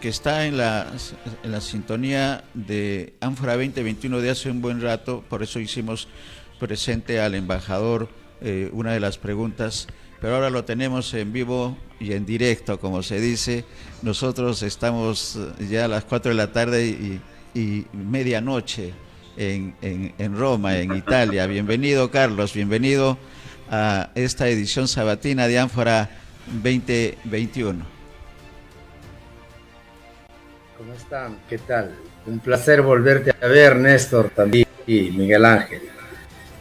que está en la sintonía de Ánfora 2021 de hace un buen rato, por eso hicimos presente al embajador una de las preguntas, pero ahora lo tenemos en vivo y en directo, como se dice. Nosotros estamos ya a las 4 de la tarde y medianoche en Roma, en Italia. Bienvenido, Carlos, bienvenido a esta edición sabatina de Ánfora 2021. ¿Cómo están? ¿Qué tal? Un placer volverte a ver, Néstor, también, y Miguel Ángel.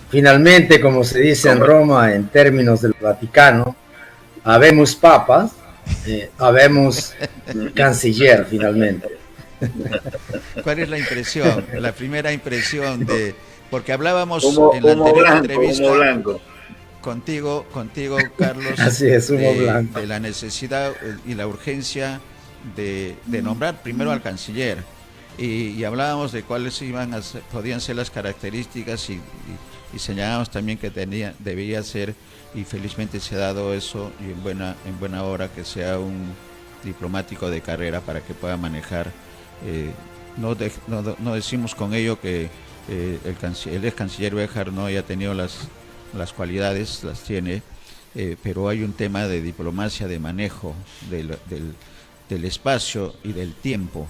Finalmente, como se dice en Roma, en términos del Vaticano, habemos papas, habemos canciller, finalmente. ¿Cuál es la impresión, la primera impresión de, porque hablábamos en la humo anterior blanco, entrevista humo blanco. contigo, Carlos, Así es, humo blanco, de la necesidad y la urgencia de nombrar primero al canciller, y hablábamos de cuáles podían ser las características y señalábamos también que debía ser, y felizmente se ha dado eso, y en buena hora, que sea un diplomático de carrera para que pueda manejar. No decimos con ello que el ex canciller Béjar no haya tenido las cualidades, las tiene, pero hay un tema de diplomacia, de manejo del espacio y del tiempo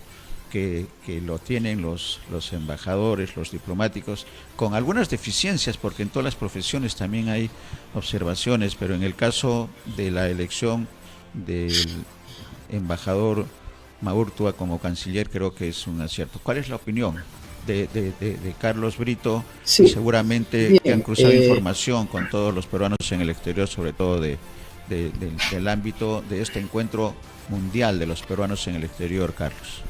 que lo tienen los embajadores, los diplomáticos, con algunas deficiencias, porque en todas las profesiones también hay observaciones, pero en el caso de la elección del embajador Maurtua como canciller, creo que es un acierto. ¿Cuál es la opinión de Carlos Brito? sí, Seguramente bien, que han cruzado información con todos los peruanos en el exterior, sobre todo del ámbito de este encuentro mundial de los peruanos en el exterior, Carlos.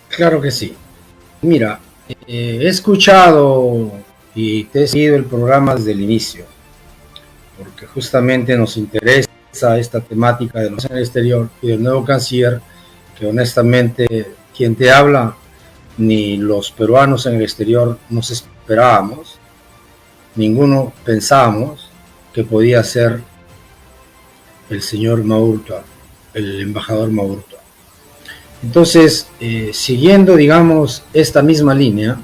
Claro que sí. Mira, he escuchado y te he seguido el programa desde el inicio, porque justamente nos interesa esta temática de los en el exterior y del nuevo canciller, que honestamente quien te habla ni los peruanos en el exterior nos esperábamos, ninguno pensábamos que podía ser el señor Maurtua, el embajador Maurtua. Entonces, siguiendo, digamos, esta misma línea,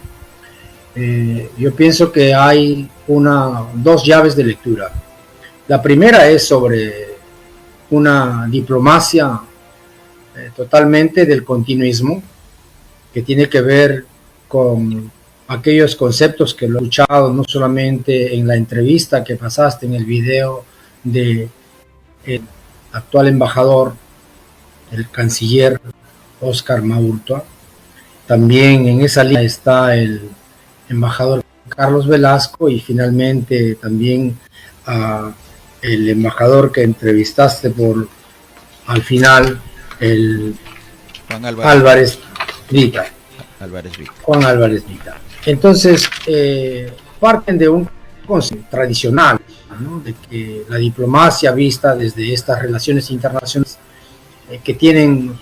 yo pienso que hay dos llaves de lectura. La primera es sobre una diplomacia totalmente del continuismo, que tiene que ver con aquellos conceptos que lo he escuchado no solamente en la entrevista que pasaste en el video del actual embajador, el canciller Óscar Maurtua. También en esa línea está el embajador Carlos Velasco y finalmente también el embajador que entrevistaste al final, el Juan Álvarez Vita. Juan Álvarez Vita. Entonces, parten de un concepto tradicional, ¿no?, de que la diplomacia vista desde estas relaciones internacionales que tienen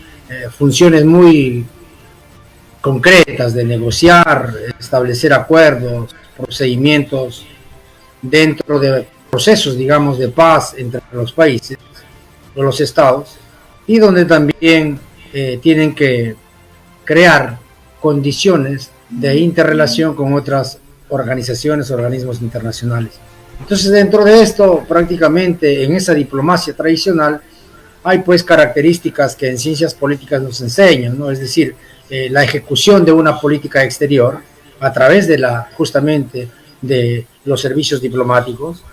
funciones muy concretas de negociar, establecer acuerdos, procedimientos dentro de procesos, digamos, de paz entre los países o los estados, y donde también tienen que crear condiciones de interrelación con otras organizaciones, organismos internacionales. Entonces, dentro de esto, prácticamente en esa diplomacia tradicional, hay pues características que en ciencias políticas nos enseñan, ¿no? Es decir, la ejecución de una política exterior a través de justamente de los servicios diplomáticos,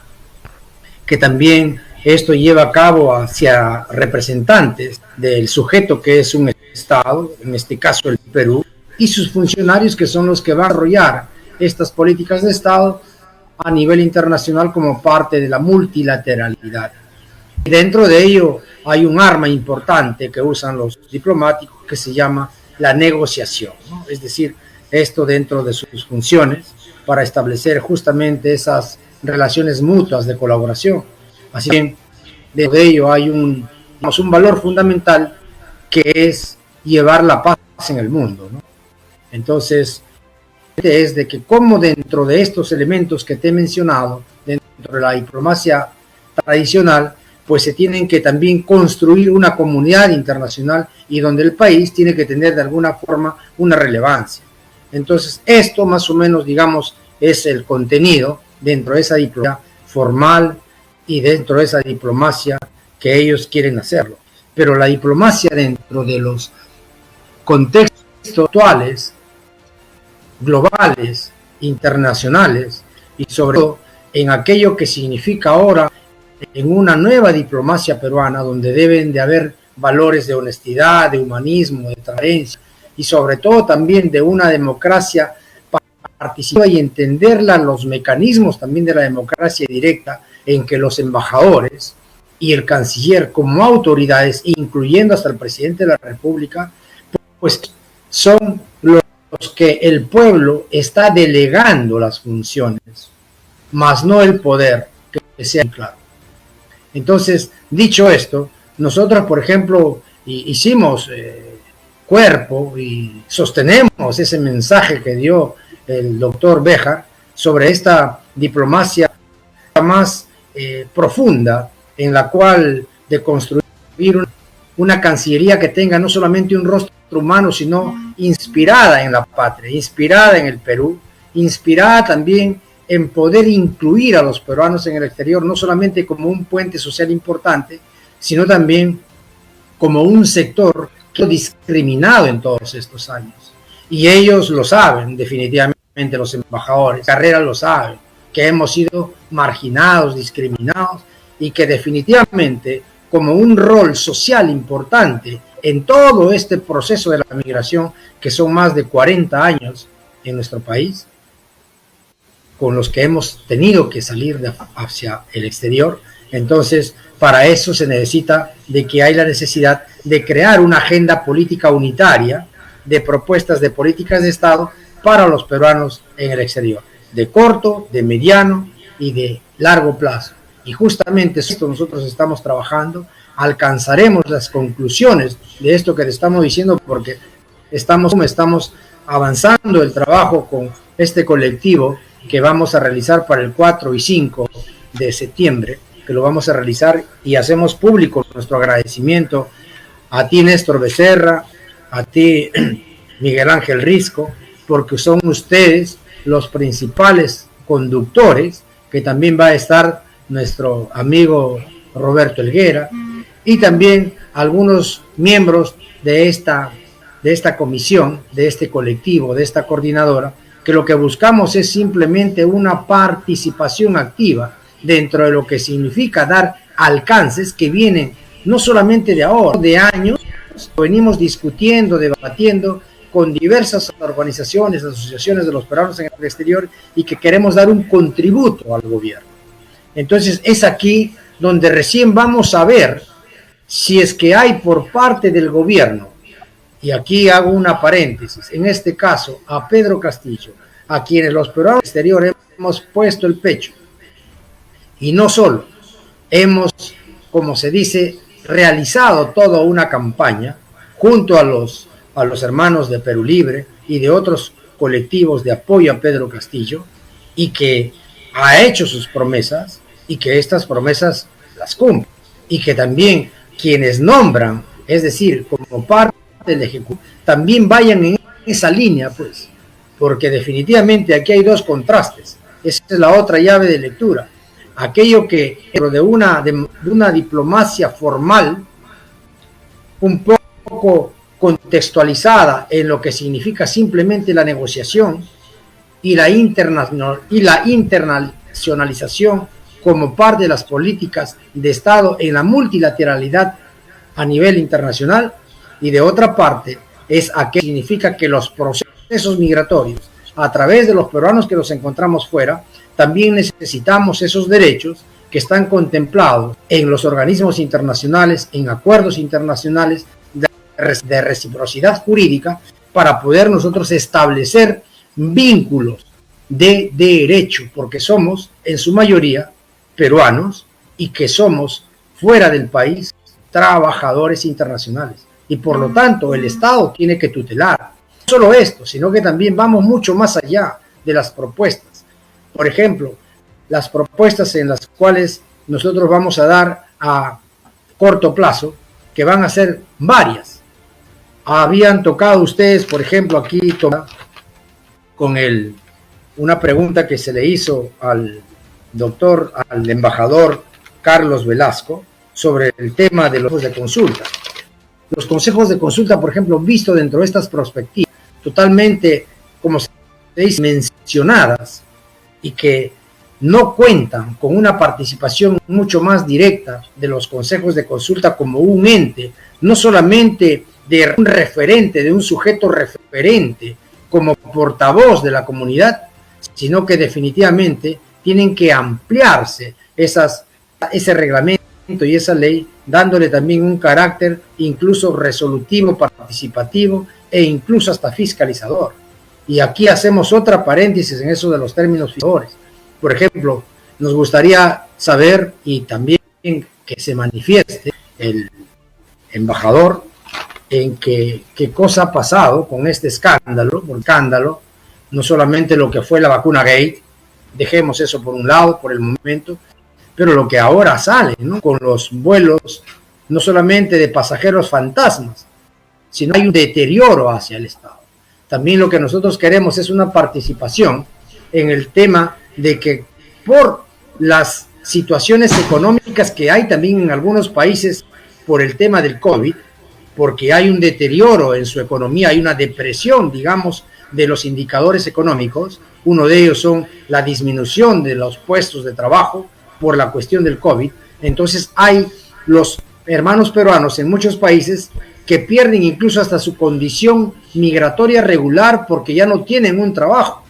que también esto lleva a cabo hacia representantes del sujeto que es un Estado, en este caso el Perú, y sus funcionarios, que son los que van a desarrollar estas políticas de Estado a nivel internacional como parte de la multilateralidad. Y dentro de ello hay un arma importante que usan los diplomáticos que se llama la negociación, ¿no? Es decir, esto dentro de sus funciones para establecer justamente esas relaciones mutuas de colaboración. Así que dentro de ello hay un valor fundamental, que es llevar la paz en el mundo, ¿no? Entonces, es de que como dentro de estos elementos que te he mencionado, dentro de la diplomacia tradicional, pues se tienen que también construir una comunidad internacional y donde el país tiene que tener de alguna forma una relevancia. Entonces, esto más o menos, digamos, es el contenido dentro de esa diplomacia formal y dentro de esa diplomacia que ellos quieren hacerlo. Pero la diplomacia dentro de los contextos actuales, globales, internacionales, y sobre todo en aquello que significa ahora en una nueva diplomacia peruana, donde deben de haber valores de honestidad, de humanismo, de transparencia, y sobre todo también de una democracia participativa y entenderla, los mecanismos también de la democracia directa, en que los embajadores y el canciller como autoridades, incluyendo hasta el presidente de la República, pues son los que el pueblo está delegando las funciones, más no el poder, que sea claro. Entonces, dicho esto, nosotros, por ejemplo, hicimos cuerpo y sostenemos ese mensaje que dio el doctor Béjar sobre esta diplomacia más profunda, en la cual de construir una cancillería que tenga no solamente un rostro humano, sino inspirada en la patria, inspirada en el Perú, inspirada también en poder incluir a los peruanos en el exterior, no solamente como un puente social importante, sino también como un sector que ha discriminado en todos estos años. Y ellos lo saben, definitivamente, los embajadores, Carrera lo sabe, que hemos sido marginados, discriminados, y que definitivamente, como un rol social importante en todo este proceso de la migración, que son más de 40 años en nuestro país, con los que hemos tenido que salir hacia el exterior. Entonces, para eso se necesita de que hay la necesidad de crear una agenda política unitaria de propuestas de políticas de Estado para los peruanos en el exterior, de corto, de mediano y de largo plazo. Y justamente esto nosotros estamos trabajando, alcanzaremos las conclusiones de esto que te estamos diciendo, porque estamos avanzando el trabajo con este colectivo que vamos a realizar para el 4 y 5 de septiembre, que lo vamos a realizar, y hacemos público nuestro agradecimiento a ti, Néstor Becerra, a ti, Miguel Ángel Risco, porque son ustedes los principales conductores, que también va a estar nuestro amigo Roberto Helguera, y también algunos miembros de esta comisión, de este colectivo, de esta coordinadora, que lo que buscamos es simplemente una participación activa dentro de lo que significa dar alcances que vienen no solamente de ahora, de años, venimos discutiendo, debatiendo con diversas organizaciones, asociaciones de los peruanos en el exterior, y que queremos dar un contributo al gobierno. Entonces es aquí donde recién vamos a ver si es que hay por parte del gobierno, y aquí hago una paréntesis, en este caso a Pedro Castillo, a quienes los peruanos exteriores hemos puesto el pecho, y no solo, hemos, como se dice, realizado toda una campaña junto a los hermanos de Perú Libre y de otros colectivos de apoyo a Pedro Castillo, y que ha hecho sus promesas, y que estas promesas las cumple, y que también quienes nombran, es decir, como parte del Ejecutivo, también vayan en esa línea, pues, porque definitivamente aquí hay dos contrastes. Esa es la otra llave de lectura. Aquello que dentro de una diplomacia formal, un poco contextualizada en lo que significa simplemente la negociación y la internacionalización como parte de las políticas de Estado en la multilateralidad a nivel internacional, y de otra parte es aquello que significa que los procesos migratorios a través de los peruanos que nos encontramos fuera, también necesitamos esos derechos que están contemplados en los organismos internacionales, en acuerdos internacionales de reciprocidad jurídica, para poder nosotros establecer vínculos de derecho, porque somos en su mayoría peruanos y que somos fuera del país trabajadores internacionales, y por lo tanto el Estado tiene que tutelar no solo esto, sino que también vamos mucho más allá de las propuestas. Por ejemplo, las propuestas en las cuales nosotros vamos a dar a corto plazo, que van a ser varias. Habían tocado ustedes, por ejemplo, aquí con una pregunta que se le hizo al embajador Carlos Velasco sobre el tema de los consejos de consulta. Los consejos de consulta, por ejemplo, visto dentro de estas perspectivas, totalmente, como se dice, mencionadas y que no cuentan con una participación mucho más directa de los consejos de consulta como un ente, no solamente de un referente, de un sujeto referente como portavoz de la comunidad, sino que definitivamente tienen que ampliarse ese reglamento y esa ley, dándole también un carácter incluso resolutivo, participativo e incluso hasta fiscalizador. Y aquí hacemos otra paréntesis en eso de los términos fiscalizadores. Por ejemplo, nos gustaría saber y también que se manifieste el embajador en qué cosa ha pasado con este escándalo, no solamente lo que fue la vacuna Gate, dejemos eso por un lado por el momento, pero lo que ahora sale, ¿no? Con los vuelos, no solamente de pasajeros fantasmas, sino hay un deterioro hacia el Estado. También lo que nosotros queremos es una participación en el tema de que por las situaciones económicas que hay también en algunos países por el tema del COVID, porque hay un deterioro en su economía, hay una depresión, digamos, de los indicadores económicos. Uno de ellos son la disminución de los puestos de trabajo por la cuestión del COVID. Entonces hay los hermanos peruanos en muchos países que pierden incluso hasta su condición migratoria regular porque ya no tienen un trabajo.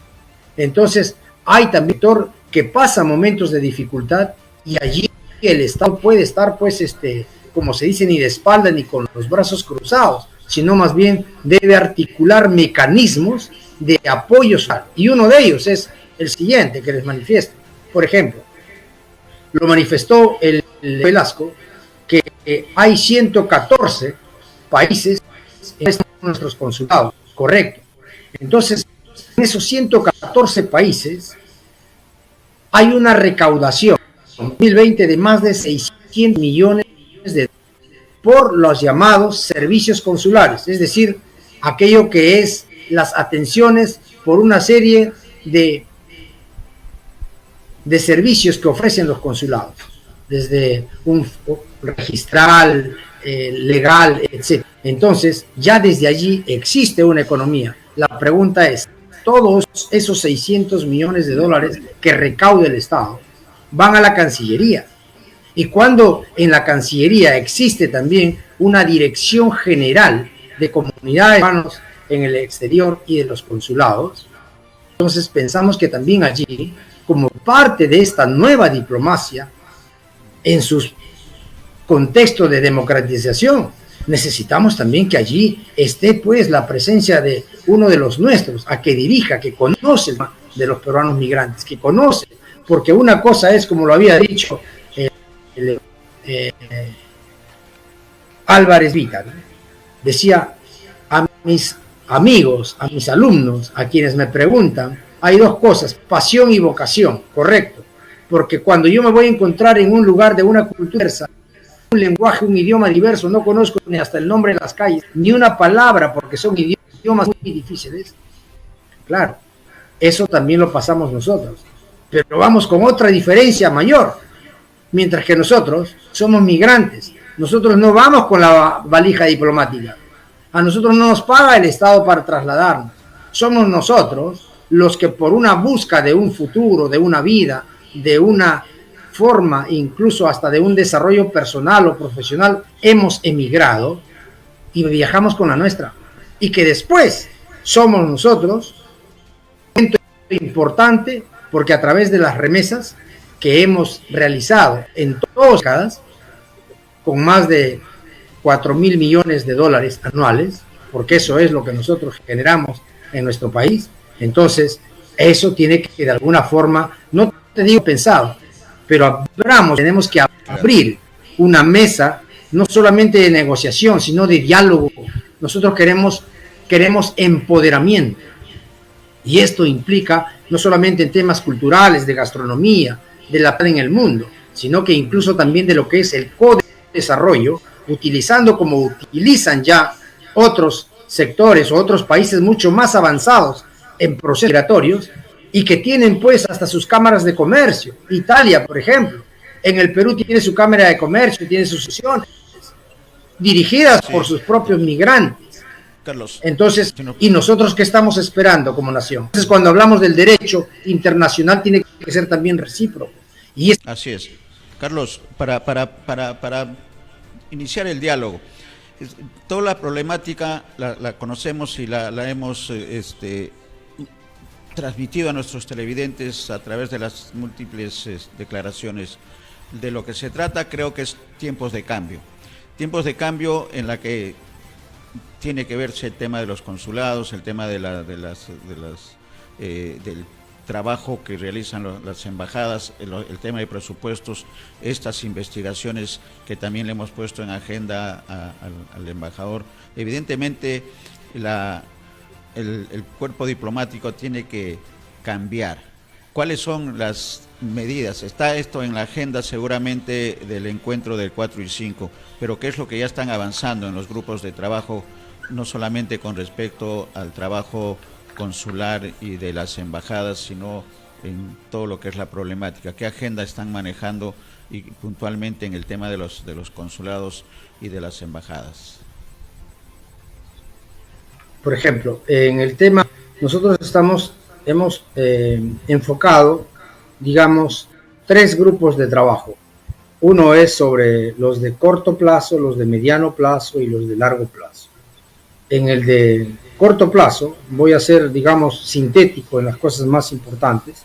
Entonces hay también un sector que pasa momentos de dificultad y allí el Estado puede estar, pues, como se dice, ni de espalda ni con los brazos cruzados, sino más bien debe articular mecanismos de apoyo social. Y uno de ellos es el siguiente que les manifiesto. Por ejemplo, lo manifestó el Velasco, que hay 114 países en nuestros consulados, correcto. Entonces, en esos 114 países hay una recaudación en 2020 de más de 600 millones de dólares por los llamados servicios consulares, es decir, aquello que es las atenciones por una serie de servicios que ofrecen los consulados, desde un registral, legal, etc. Entonces, ya desde allí existe una economía. La pregunta es, todos esos 600 millones de dólares que recaude el Estado van a la Cancillería. Y cuando en la Cancillería existe también una dirección general de comunidades hermanos en el exterior y de los consulados, entonces pensamos que también allí, como parte de esta nueva diplomacia, en sus contextos de democratización, necesitamos también que allí esté, pues, la presencia de uno de los nuestros, a que dirija, que conoce de los peruanos migrantes, que conoce, porque una cosa es, como lo había dicho Álvarez Vita, ¿no? Decía, a mis amigos, a mis alumnos, a quienes me preguntan, hay dos cosas, pasión y vocación, correcto, porque cuando yo me voy a encontrar en un lugar de una cultura diversa, un lenguaje, un idioma diverso, no conozco ni hasta el nombre de las calles, ni una palabra, porque son idiomas muy difíciles, claro, eso también lo pasamos nosotros, pero vamos con otra diferencia mayor. Mientras que nosotros somos migrantes, nosotros no vamos con la valija diplomática, a nosotros no nos paga el Estado para trasladarnos, somos nosotros los que por una busca de un futuro, de una vida, de una forma, incluso hasta de un desarrollo personal o profesional, hemos emigrado y viajamos con la nuestra, y que después somos nosotros, importante, porque a través de las remesas que hemos realizado en todas las décadas, con más de 4.000 millones de dólares anuales, porque eso es lo que nosotros generamos en nuestro país, entonces eso tiene que de alguna forma, no te digo pensado, pero tenemos que abrir una mesa, no solamente de negociación, sino de diálogo. Nosotros queremos empoderamiento, y esto implica no solamente en temas culturales, de gastronomía, de la en el mundo, sino que incluso también de lo que es el co-desarrollo, utilizando como utilizan ya otros sectores o otros países mucho más avanzados en procesos migratorios y que tienen pues hasta sus cámaras de comercio. Italia, por ejemplo, en el Perú tiene su cámara de comercio, tiene sus sesiones dirigidas por sus propios migrantes. Carlos. Entonces, ¿y nosotros qué estamos esperando como nación? Entonces, cuando hablamos del derecho internacional, tiene que ser también recíproco. Y así es. Carlos, para iniciar el diálogo, toda la problemática la conocemos y la hemos transmitido a nuestros televidentes a través de las múltiples declaraciones. De lo que se trata, creo que es tiempos de cambio. Tiempos de cambio en la que tiene que verse el tema de los consulados, el tema del trabajo que realizan las embajadas, el tema de presupuestos, estas investigaciones que también le hemos puesto en agenda al embajador. Evidentemente, el cuerpo diplomático tiene que cambiar. ¿Cuáles son las medidas? Está esto en la agenda seguramente del encuentro del 4 y 5, pero ¿qué es lo que ya están avanzando en los grupos de trabajo, no solamente con respecto al trabajo consular y de las embajadas, sino en todo lo que es la problemática? ¿Qué agenda están manejando y puntualmente en el tema de los consulados y de las embajadas? Por ejemplo, en el tema, nosotros hemos enfocado, digamos, 3 grupos de trabajo. Uno es sobre los de corto plazo, los de mediano plazo y los de largo plazo. En el de corto plazo, voy a ser, digamos, sintético en las cosas más importantes.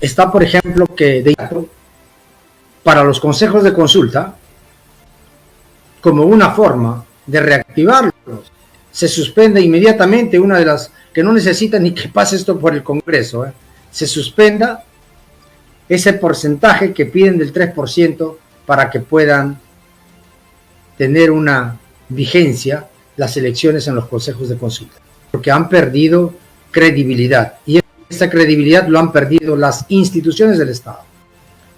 Está, por ejemplo, que para los consejos de consulta, como una forma de reactivarlos, se suspende inmediatamente una de las que no necesita ni que pase esto por el Congreso, se suspenda ese porcentaje que piden del 3% para que puedan tener una vigencia las elecciones en los consejos de consulta, porque han perdido credibilidad y esa credibilidad lo han perdido las instituciones del Estado.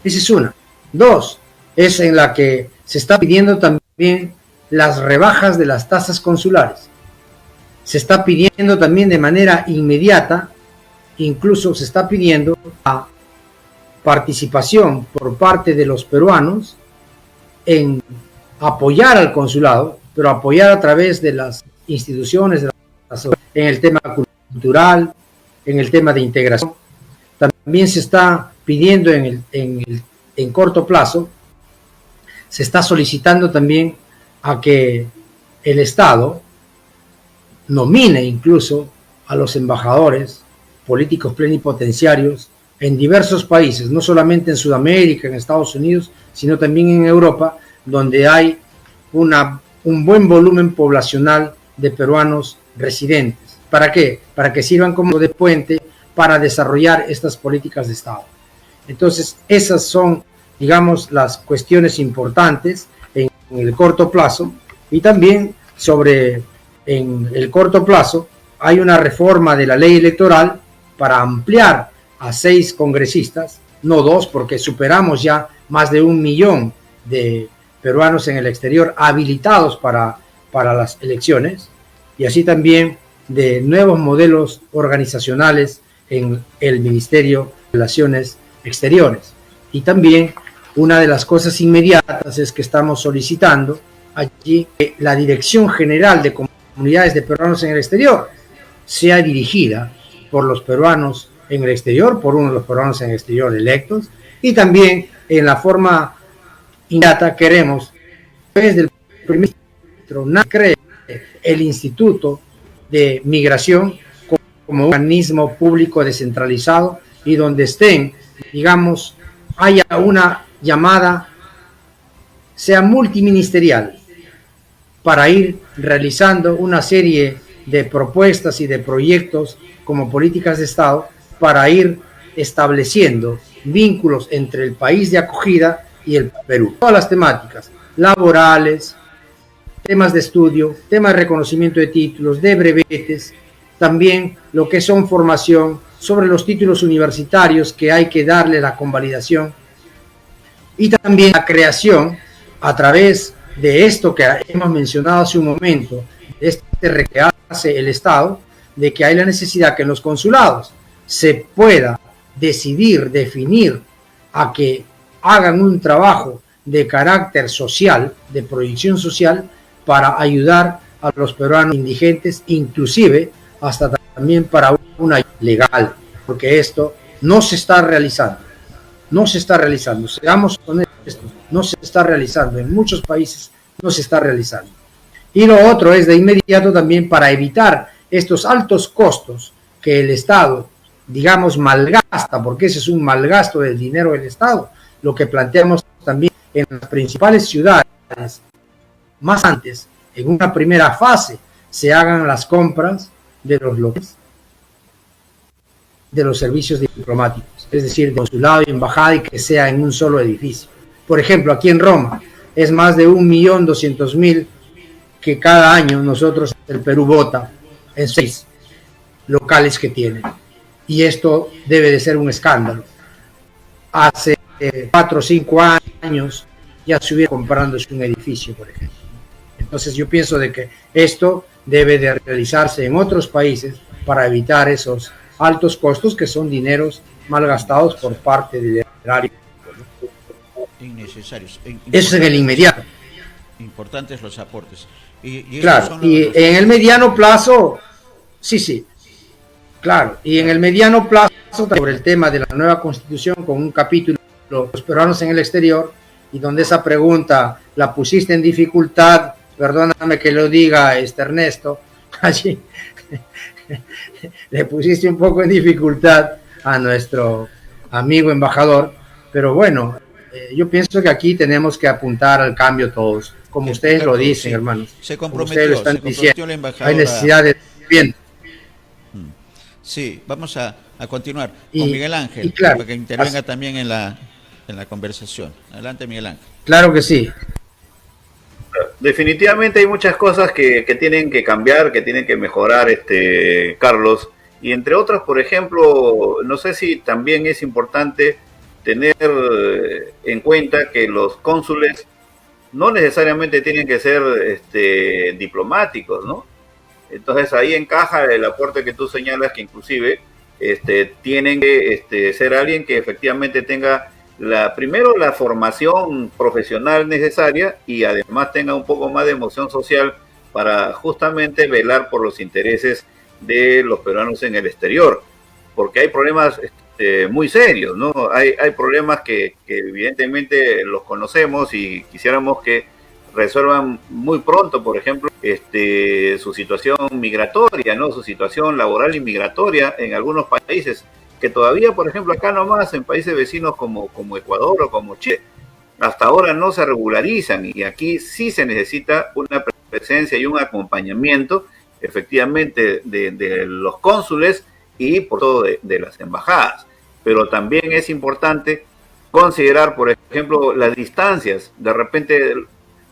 Esa es una. 2, es en la que se está pidiendo también las rebajas de las tasas consulares. Se está pidiendo también de manera inmediata, incluso se está pidiendo la participación por parte de los peruanos en apoyar al consulado, pero apoyar a través de las instituciones, en el tema cultural, en el tema de integración. También se está pidiendo en corto plazo, se está solicitando también a que el Estado nomine incluso a los embajadores políticos plenipotenciarios en diversos países, no solamente en Sudamérica, en Estados Unidos, sino también en Europa, donde hay un buen volumen poblacional de peruanos residentes. ¿Para qué? Para que sirvan como de puente para desarrollar estas políticas de Estado. Entonces, esas son, digamos, las cuestiones importantes en el corto plazo. Y también en el corto plazo hay una reforma de la ley electoral para ampliar a 6 congresistas, no 2, porque superamos ya más de 1 millón de peruanos en el exterior habilitados para las elecciones, y así también de nuevos modelos organizacionales en el Ministerio de Relaciones Exteriores. Y también una de las cosas inmediatas es que estamos solicitando allí que la Dirección General de Comunidades de Peruanos en el Exterior sea dirigida por los peruanos en el exterior, por uno de los peruanos en el exterior electos, y también en la forma inmediata queremos, desde el primer ministro, cree el Instituto de Migración como un organismo público descentralizado y donde estén, digamos, haya una llamada, sea multiministerial, para ir realizando una serie de propuestas y de proyectos como políticas de Estado para ir estableciendo vínculos entre el país de acogida y el Perú. Todas las temáticas laborales, temas de estudio, temas de reconocimiento de títulos, de brevetes, también lo que son formación sobre los títulos universitarios que hay que darle la convalidación y también la creación a través de esto que hemos mencionado hace un momento, de este que hace el Estado, de que hay la necesidad que en los consulados se pueda decidir, definir a que hagan un trabajo de carácter social, de proyección social, para ayudar a los peruanos indigentes, inclusive hasta también para una legal, porque esto no se está realizando, seamos honestos, no se está realizando, en muchos países no se está realizando. Y lo otro es de inmediato también para evitar estos altos costos que el Estado, digamos, malgasta, porque ese es un malgasto del dinero del Estado, lo que planteamos también en las principales ciudades, más antes, en una primera fase, se hagan las compras de los locales, de los servicios diplomáticos, es decir, de consulado y embajada, y que sea en un solo edificio. Por ejemplo, aquí en Roma es más de 1.200.000 que cada año nosotros, el Perú, vota en 6 locales que tiene. Y esto debe de ser un escándalo. Hace 4 o 5 años ya se hubiera comprándose un edificio, por ejemplo. Entonces yo pienso de que esto debe de realizarse en otros países para evitar esos altos costos que son dineros malgastados por parte del erario. Innecesarios. Eso es en el inmediato. Importantes los aportes. Claro, y en el mediano plazo, sí, claro, y en el mediano plazo sobre el tema de la nueva constitución con un capítulo, los peruanos en el exterior, y donde esa pregunta la pusiste en dificultad, perdóname que lo diga Ernesto, allí le pusiste un poco en dificultad a nuestro amigo embajador, pero bueno, yo pienso que aquí tenemos que apuntar al cambio todos, como ustedes lo dicen, sí, hermanos. Se comprometió la embajadora. Hay necesidad de bien. Sí, vamos a continuar con Miguel Ángel, claro, para que intervenga también en la conversación. Adelante, Miguel Ángel. Claro que sí. Definitivamente hay muchas cosas que tienen que cambiar, que tienen que mejorar, Carlos, y entre otras, por ejemplo, no sé si también es importante tener en cuenta que los cónsules no necesariamente tienen que ser diplomáticos, ¿no? Entonces ahí encaja el aporte que tú señalas, que inclusive tienen que ser alguien que efectivamente tenga primero la formación profesional necesaria y además tenga un poco más de emoción social para justamente velar por los intereses de los peruanos en el exterior, porque hay problemas muy serios, ¿no? Hay problemas que evidentemente los conocemos y quisiéramos que resuelvan muy pronto, por ejemplo, su situación migratoria, ¿no? Su situación laboral y migratoria en algunos países, que todavía, por ejemplo, acá nomás, en países vecinos como Ecuador o como Chile, hasta ahora no se regularizan, y aquí sí se necesita una presencia y un acompañamiento, efectivamente, de los cónsules y por todo de las embajadas. Pero también es importante considerar, por ejemplo, las distancias. De repente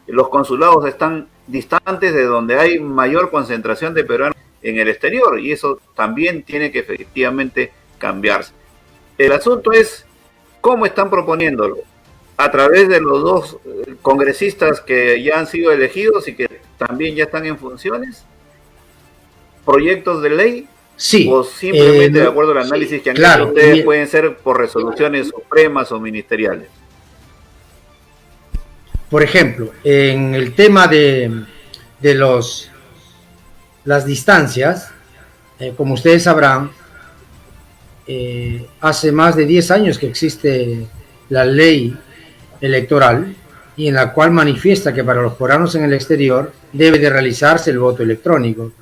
los consulados están distantes de donde hay mayor concentración de peruanos en el exterior, y eso también tiene que efectivamente cambiarse. El asunto es cómo están proponiéndolo, a través de los dos congresistas que ya han sido elegidos y que también ya están en funciones, proyectos de ley, sí, o simplemente de acuerdo al análisis que han hecho ustedes, pueden ser por resoluciones supremas o ministeriales. Por ejemplo, en el tema de las distancias, como ustedes sabrán, hace más de 10 años que existe la ley electoral, y en la cual manifiesta que para los peruanos en el exterior debe de realizarse el voto electrónico.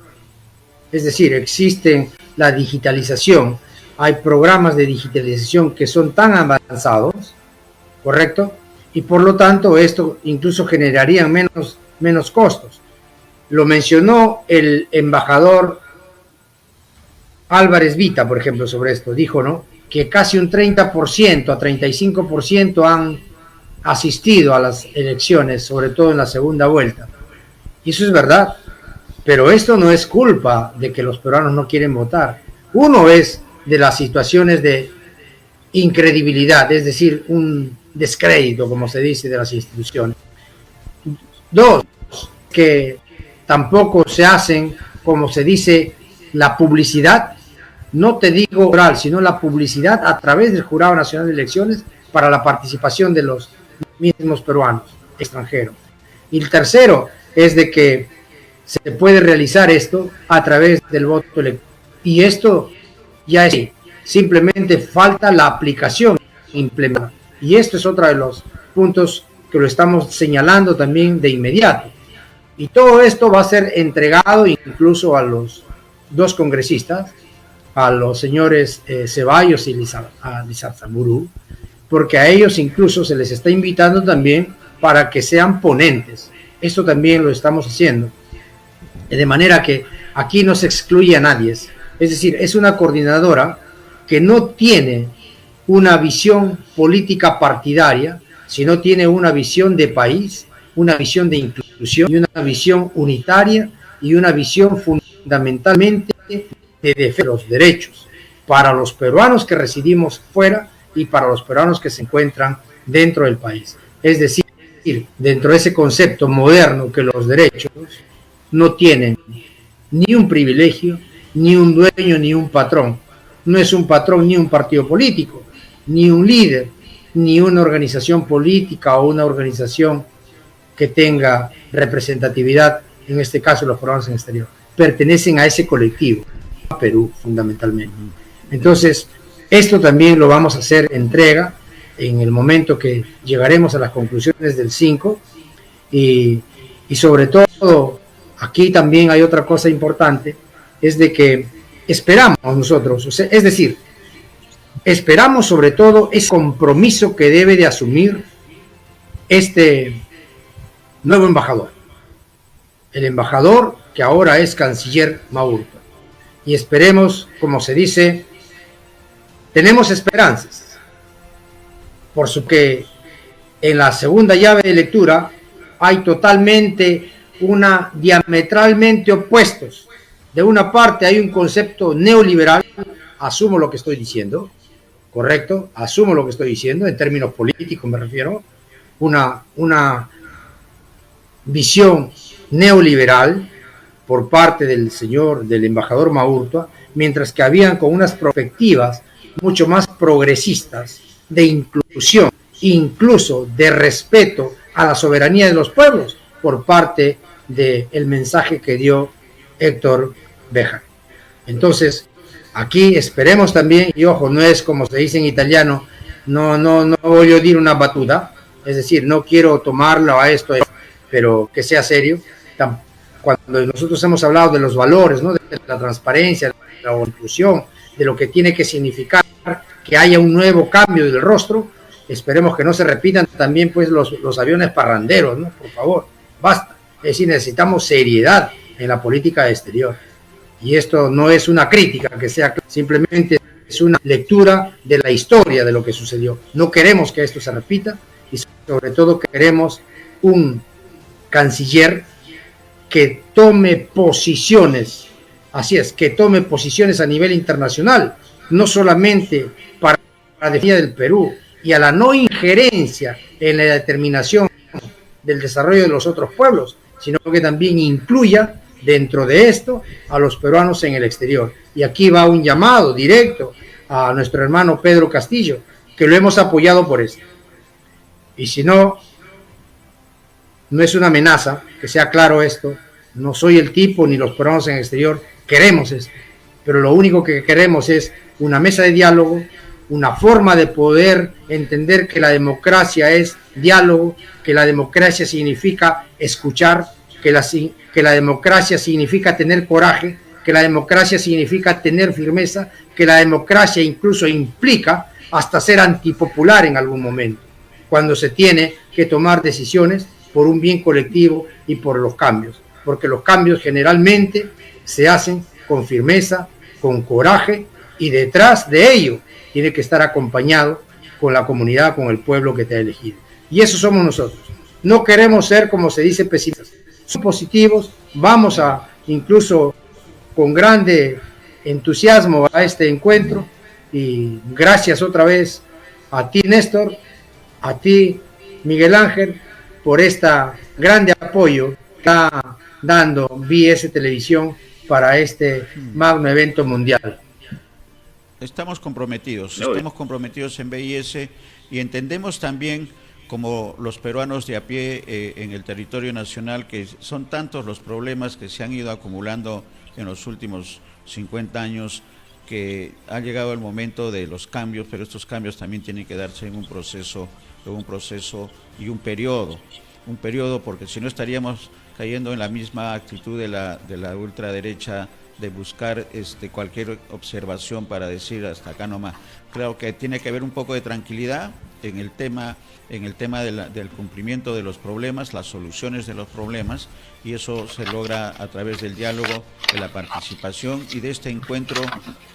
Es decir, existe la digitalización, hay programas de digitalización que son tan avanzados, ¿correcto? Y por lo tanto esto incluso generaría menos costos. Lo mencionó el embajador Álvarez Vita, por ejemplo, sobre esto. Dijo, ¿no?, que casi un 30% a 35% han asistido a las elecciones, sobre todo en la segunda vuelta. Y eso es verdad. Pero esto no es culpa de que los peruanos no quieren votar. Uno es de las situaciones de incredibilidad, es decir, descrédito, como se dice, de las instituciones. Dos, que tampoco se hacen, como se dice, la publicidad, no te digo oral, sino la publicidad a través del Jurado Nacional de Elecciones para la participación de los mismos peruanos extranjeros. Y el tercero es de que se puede realizar esto a través del voto electrónico. Y esto ya es, simplemente falta la aplicación implementada. Y esto es otro de los puntos que lo estamos señalando también de inmediato. Y todo esto va a ser entregado incluso a los dos congresistas, a los señores Ceballos y Lizarzamuru, porque a ellos incluso se les está invitando también para que sean ponentes. Esto también lo estamos haciendo. De manera que aquí no se excluye a nadie. Es decir, es una coordinadora que no tiene una visión política partidaria, sino tiene una visión de país, una visión de inclusión y una visión unitaria y una visión fundamentalmente de defensa de los derechos para los peruanos que residimos fuera y para los peruanos que se encuentran dentro del país. Es decir, dentro de ese concepto moderno que los derechos no tienen ni un privilegio, ni un dueño, ni un patrón. No es un patrón ni un partido político, ni un líder, ni una organización política o una organización que tenga representatividad, en este caso los peruanos en el exterior. Pertenecen a ese colectivo, a Perú fundamentalmente. Entonces, esto también lo vamos a hacer entrega en el momento que llegaremos a las conclusiones del 5 y sobre todo aquí también hay otra cosa importante, es de que esperamos nosotros, es decir, esperamos sobre todo ese compromiso que debe de asumir este nuevo embajador, el embajador que ahora es canciller Maurto, y esperemos, como se dice, tenemos esperanzas, por su que en la segunda llave de lectura hay totalmente diametralmente opuestos. De una parte hay un concepto neoliberal, asumo lo que estoy diciendo, correcto, asumo lo que estoy diciendo, en términos políticos me refiero, una visión neoliberal por parte del embajador Maurtua, mientras que habían con unas perspectivas mucho más progresistas de inclusión, incluso de respeto a la soberanía de los pueblos por parte del mensaje que dio Héctor Béjar. Entonces, aquí esperemos también, y ojo, no es como se dice en italiano, no voy a decir una batuta, es decir, no quiero tomarlo a esto, pero que sea serio. Cuando nosotros hemos hablado de los valores, ¿no?, de la transparencia, de la inclusión, de lo que tiene que significar que haya un nuevo cambio del rostro, esperemos que no se repitan también pues los aviones parranderos, ¿no? Por favor, basta. Es decir, necesitamos seriedad en la política exterior. Y esto no es una crítica que sea, simplemente es una lectura de la historia de lo que sucedió. No queremos que esto se repita y sobre todo queremos un canciller que tome posiciones, así es, que tome posiciones a nivel internacional, no solamente para la defensa del Perú y a la no injerencia en la determinación del desarrollo de los otros pueblos, sino que también incluya dentro de esto a los peruanos en el exterior. Y aquí va un llamado directo a nuestro hermano Pedro Castillo, que lo hemos apoyado por esto. Y si no es una amenaza, que sea claro esto, no soy el tipo ni los peruanos en el exterior queremos esto, pero lo único que queremos es una mesa de diálogo, una forma de poder entender que la democracia es diálogo, que la democracia significa escuchar, que la democracia significa tener coraje, que la democracia significa tener firmeza, que la democracia incluso implica hasta ser antipopular en algún momento, cuando se tiene que tomar decisiones por un bien colectivo y por los cambios, porque los cambios generalmente se hacen con firmeza, con coraje, y detrás de ello tiene que estar acompañado con la comunidad, con el pueblo que te ha elegido. Y eso somos nosotros. No queremos ser, como se dice, pesimistas. Somos positivos, vamos a incluso con grande entusiasmo a este encuentro, y gracias otra vez a ti, Néstor, a ti, Miguel Ángel, por esta grande apoyo que está dando BS Televisión para este magno evento mundial. Estamos comprometidos en BIS y entendemos también, como los peruanos de a pie en el territorio nacional, que son tantos los problemas que se han ido acumulando en los últimos 50 años, que ha llegado el momento de los cambios, pero estos cambios también tienen que darse en un proceso y un periodo, porque si no estaríamos cayendo en la misma actitud de la ultraderecha, de buscar cualquier observación para decir hasta acá nomás. Claro que tiene que haber un poco de tranquilidad en el tema del cumplimiento de los problemas, las soluciones de los problemas, y eso se logra a través del diálogo, de la participación y de este encuentro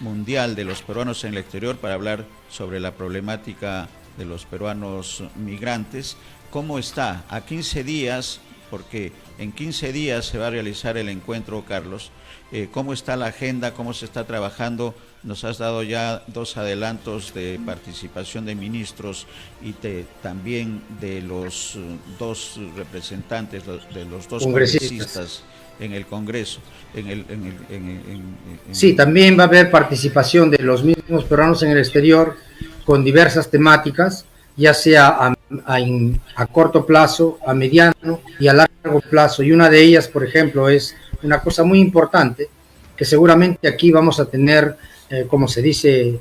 mundial de los peruanos en el exterior para hablar sobre la problemática de los peruanos migrantes. ¿Cómo está? A 15 días, porque en 15 días se va a realizar el encuentro, Carlos. ¿Cómo está la agenda? ¿Cómo se está trabajando? Nos has dado ya 2 adelantos de participación de ministros y también de los 2 representantes, de los 2 congresistas en el Congreso. Sí, también va a haber participación de los mismos peruanos en el exterior con diversas temáticas, ya sea a corto plazo, a mediano y a largo plazo. Y una de ellas, por ejemplo, es una cosa muy importante, que seguramente aquí vamos a tener, como se dice,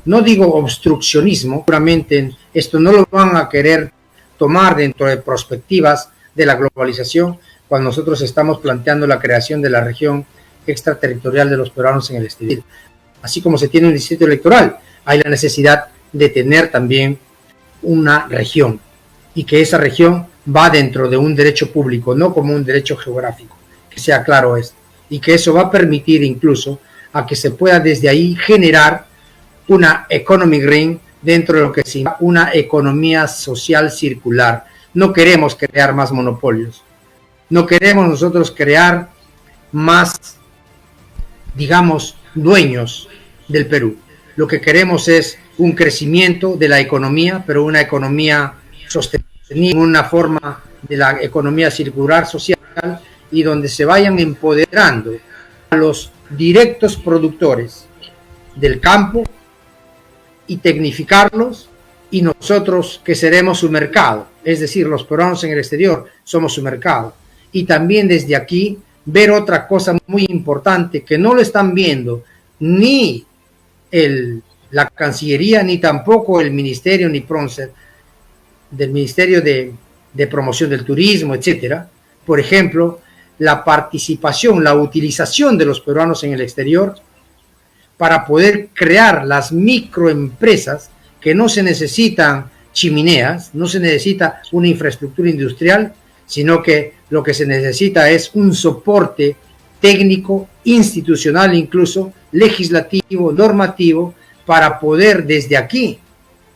no digo obstruccionismo, seguramente esto no lo van a querer tomar dentro de perspectivas de la globalización, cuando nosotros estamos planteando la creación de la región extraterritorial de los peruanos en el exterior. Así como se tiene un distrito electoral, hay la necesidad de tener también una región, y que esa región va dentro de un derecho público, no como un derecho geográfico, que sea claro esto, y que eso va a permitir incluso a que se pueda desde ahí generar una economy green dentro de lo que se llama una economía social circular. No queremos crear más monopolios, no queremos nosotros crear más, digamos, dueños del Perú. Lo que queremos es un crecimiento de la economía, pero una economía sostenible, una forma de la economía circular social, y donde se vayan empoderando a los directos productores del campo y tecnificarlos, y nosotros que seremos su mercado, es decir, los peruanos en el exterior somos su mercado. Y también desde aquí ver otra cosa muy importante que no lo están viendo ni la Cancillería, ni tampoco el Ministerio, ni PRONCER, del Ministerio de Promoción del Turismo, etcétera. Por ejemplo, la participación, la utilización de los peruanos en el exterior para poder crear las microempresas, que no se necesitan chimeneas, no se necesita una infraestructura industrial, sino que lo que se necesita es un soporte técnico, institucional, incluso legislativo, normativo, para poder desde aquí,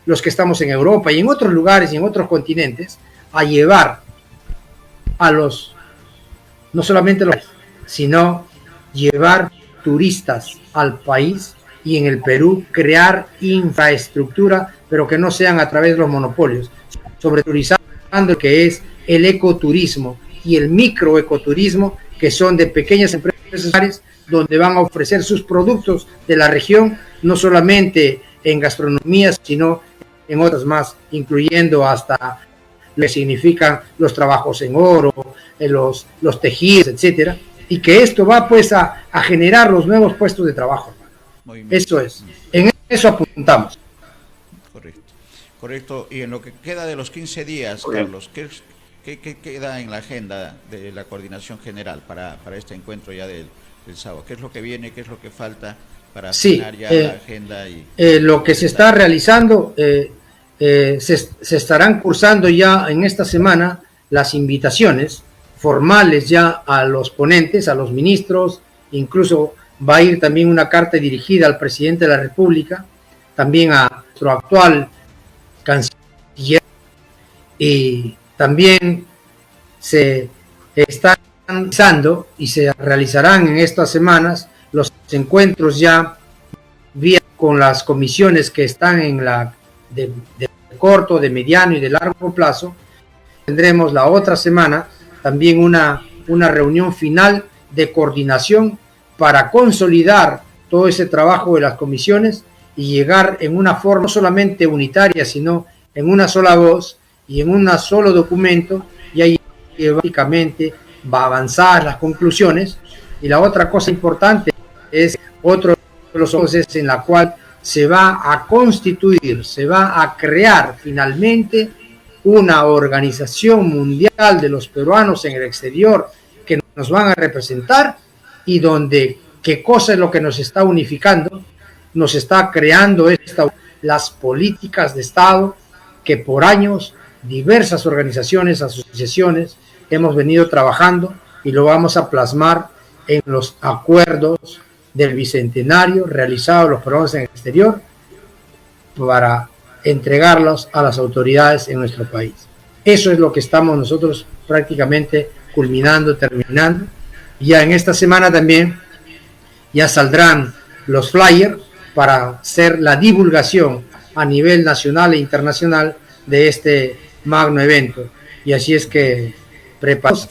los que estamos en Europa y en otros lugares y en otros continentes, a llevar a no solamente sino llevar turistas al país, y en el Perú crear infraestructura, pero que no sean a través de los monopolios, sobreturizando lo que es el ecoturismo y el microecoturismo, que son de pequeñas empresas donde van a ofrecer sus productos de la región, no solamente en gastronomía, sino en otras más, incluyendo hasta lo que significan los trabajos en oro, los tejidos, etcétera, y que esto va pues a generar los nuevos puestos de trabajo. Eso es, en eso apuntamos. Correcto. Y en lo que queda de los 15 días, Carlos, ¿qué queda en la agenda de la coordinación general para este encuentro ya del sábado? ¿Qué es lo que viene? ¿Qué es lo que falta para afinar ya la agenda? Lo que se está realizando, se estarán cursando ya en esta semana las invitaciones formales ya a los ponentes, a los ministros, incluso va a ir también una carta dirigida al presidente de la República, también a nuestro actual canciller, y también se están realizando y se realizarán en estas semanas los encuentros ya vía con las comisiones que están en la de corto, de mediano y de largo plazo. Tendremos la otra semana también una reunión final de coordinación para consolidar todo ese trabajo de las comisiones y llegar en una forma no solamente unitaria, sino en una sola voz y en un solo documento, y ahí básicamente va a avanzar las conclusiones. Y la otra cosa importante es otro de los procesos en la cual se va a constituir, se va a crear finalmente una organización mundial de los peruanos en el exterior que nos van a representar, y donde qué cosa es lo que nos está unificando, nos está creando las políticas de Estado que por años diversas organizaciones, asociaciones hemos venido trabajando, y lo vamos a plasmar en los acuerdos del Bicentenario realizados los peruanos en el exterior para entregarlos a las autoridades en nuestro país. Eso es lo que estamos nosotros prácticamente culminando, terminando. Ya en esta semana también ya saldrán los flyers para hacer la divulgación a nivel nacional e internacional de este magno evento. Y así es que preparados.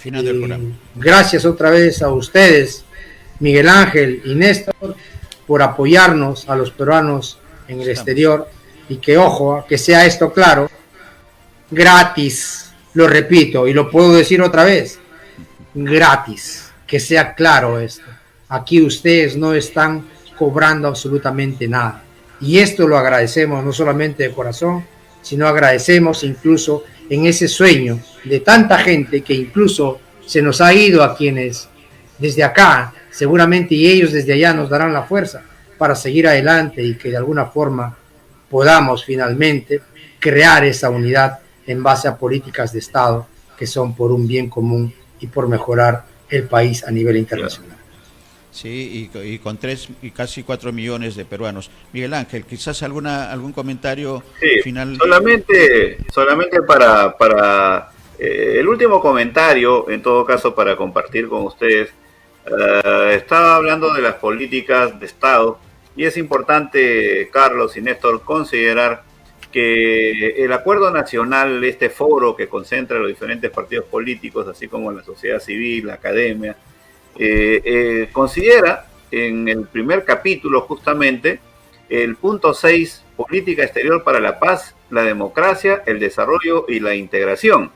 Gracias otra vez a ustedes, Miguel Ángel y Néstor, por apoyarnos a los peruanos en el exterior, y que, ojo, que sea esto claro, gratis, lo repito y lo puedo decir otra vez, gratis, que sea claro esto. Aquí ustedes no están cobrando absolutamente nada, y esto lo agradecemos no solamente de corazón, sino agradecemos incluso en ese sueño de tanta gente que incluso se nos ha ido, a quienes desde acá seguramente, y ellos desde allá nos darán la fuerza para seguir adelante, y que de alguna forma podamos finalmente crear esa unidad en base a políticas de Estado que son por un bien común y por mejorar el país a nivel internacional. Sí, y con 3 y casi 4 millones de peruanos. Miguel Ángel, quizás algún comentario final. Solamente para el último comentario, en todo caso, para compartir con ustedes. Estaba hablando de las políticas de Estado, y es importante, Carlos y Néstor, considerar que el acuerdo nacional, este foro que concentra a los diferentes partidos políticos, así como la sociedad civil, la academia, considera en el primer capítulo justamente el punto 6, política exterior para la paz, la democracia, el desarrollo y la integración.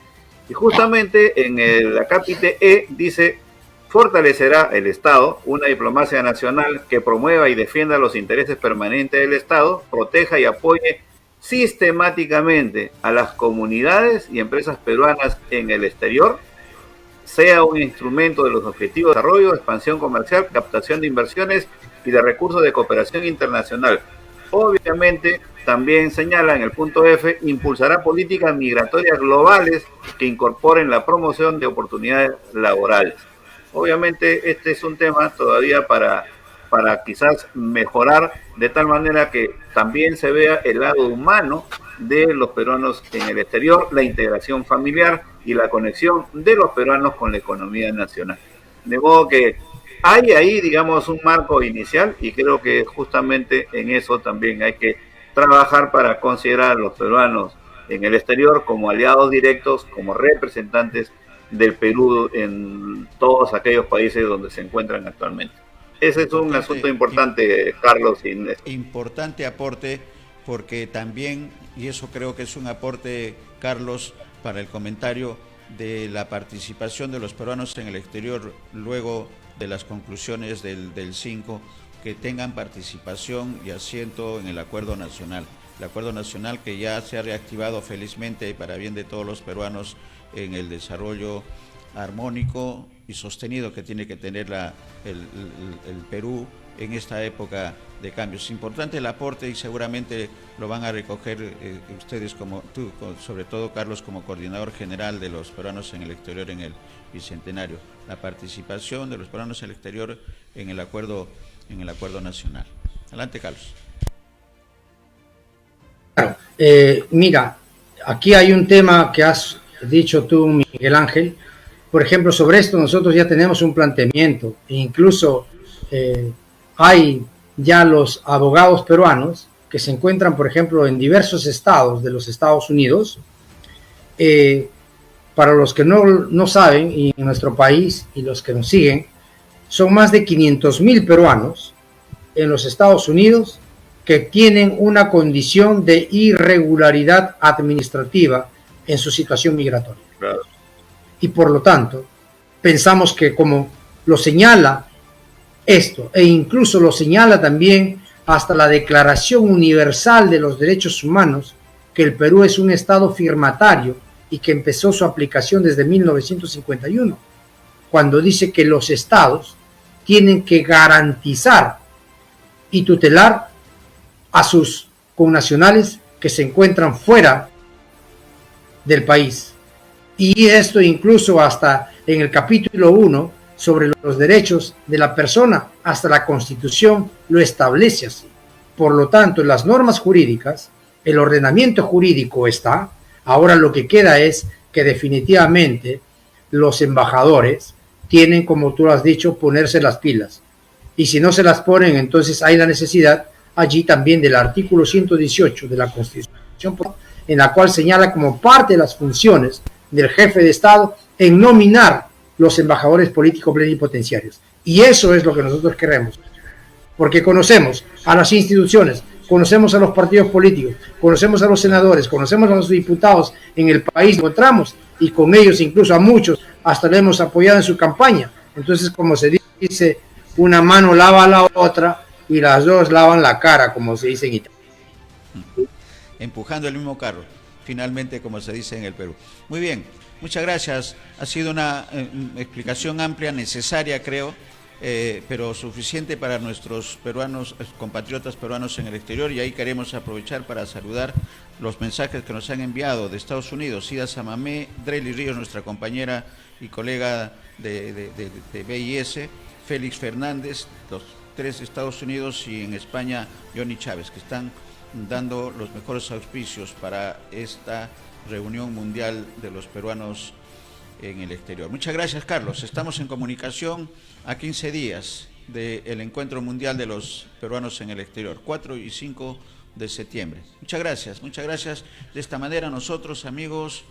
Y justamente en el acápite E dice: fortalecerá el Estado una diplomacia nacional que promueva y defienda los intereses permanentes del Estado, proteja y apoye sistemáticamente a las comunidades y empresas peruanas en el exterior, sea un instrumento de los objetivos de desarrollo, expansión comercial, captación de inversiones y de recursos de cooperación internacional. Obviamente, también señala en el punto F, impulsará políticas migratorias globales que incorporen la promoción de oportunidades laborales. Obviamente este es un tema todavía para quizás mejorar, de tal manera que también se vea el lado humano de los peruanos en el exterior, la integración familiar y la conexión de los peruanos con la economía nacional. De modo que hay ahí, digamos, un marco inicial, y creo que justamente en eso también hay que trabajar para considerar a los peruanos en el exterior como aliados directos, como representantes del Perú en todos aquellos países donde se encuentran actualmente. Ese es un asunto importante, Carlos. Importante aporte, porque también, y eso creo que es un aporte, Carlos, para el comentario de la participación de los peruanos en el exterior luego de las conclusiones del 5, que tengan participación y asiento en el acuerdo nacional. El acuerdo nacional que ya se ha reactivado felizmente para bien de todos los peruanos en el desarrollo armónico y sostenido que tiene que tener el Perú en esta época de cambios. Importante el aporte, y seguramente lo van a recoger ustedes, como tú, sobre todo Carlos, como coordinador general de los peruanos en el exterior en el Bicentenario, la participación de los peruanos en el exterior en el acuerdo nacional. Adelante, Carlos. Claro, mira, aquí hay un tema que has dicho tú, Miguel Ángel. Por ejemplo, sobre esto nosotros ya tenemos un planteamiento, e incluso hay ya los abogados peruanos que se encuentran, por ejemplo, en diversos estados de los Estados Unidos. Para los que no saben, y en nuestro país y los que nos siguen, son más de 500,000 peruanos en los Estados Unidos que tienen una condición de irregularidad administrativa en su situación migratoria. Claro. Y por lo tanto, pensamos que, como lo señala esto, e incluso lo señala también hasta la Declaración Universal de los Derechos Humanos, que el Perú es un estado firmatario y que empezó su aplicación desde 1951, cuando dice que los estados tienen que garantizar y tutelar a sus connacionales que se encuentran fuera del país. Y esto incluso hasta en el capítulo 1 sobre los derechos de la persona, hasta la Constitución lo establece así. Por lo tanto, en las normas jurídicas, el ordenamiento jurídico está. Ahora lo que queda es que definitivamente los embajadores tienen, como tú has dicho, ponerse las pilas. Y si no se las ponen, entonces hay la necesidad allí también del artículo 118 de la Constitución, en la cual señala como parte de las funciones del jefe de Estado en nominar los embajadores políticos plenipotenciarios. Y eso es lo que nosotros queremos, porque conocemos a las instituciones, conocemos a los partidos políticos, conocemos a los senadores, conocemos a los diputados en el país que encontramos, y con ellos incluso a muchos hasta le hemos apoyado en su campaña. Entonces, como se dice, una mano lava a la otra y las dos lavan la cara, como se dice en Italia. Empujando el mismo carro, finalmente, como se dice en el Perú. Muy bien, muchas gracias. Ha sido una explicación amplia, necesaria, creo, pero suficiente para nuestros peruanos, compatriotas peruanos en el exterior, y ahí queremos aprovechar para saludar los mensajes que nos han enviado de Estados Unidos. Ida Samamé, Drely Ríos, nuestra compañera y colega de BIS, Félix Fernández, los 3 Estados Unidos, y en España Johnny Chávez, que están dando los mejores auspicios para esta reunión mundial de los peruanos en el exterior. Muchas gracias, Carlos. Estamos en comunicación a 15 días del Encuentro Mundial de los Peruanos en el Exterior, 4 y 5 de septiembre. Muchas gracias, muchas gracias. De esta manera nosotros, amigos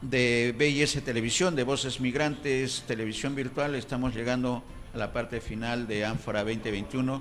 de BIS Televisión, de Voces Migrantes, Televisión Virtual, estamos llegando a la parte final de Ánfora 2021.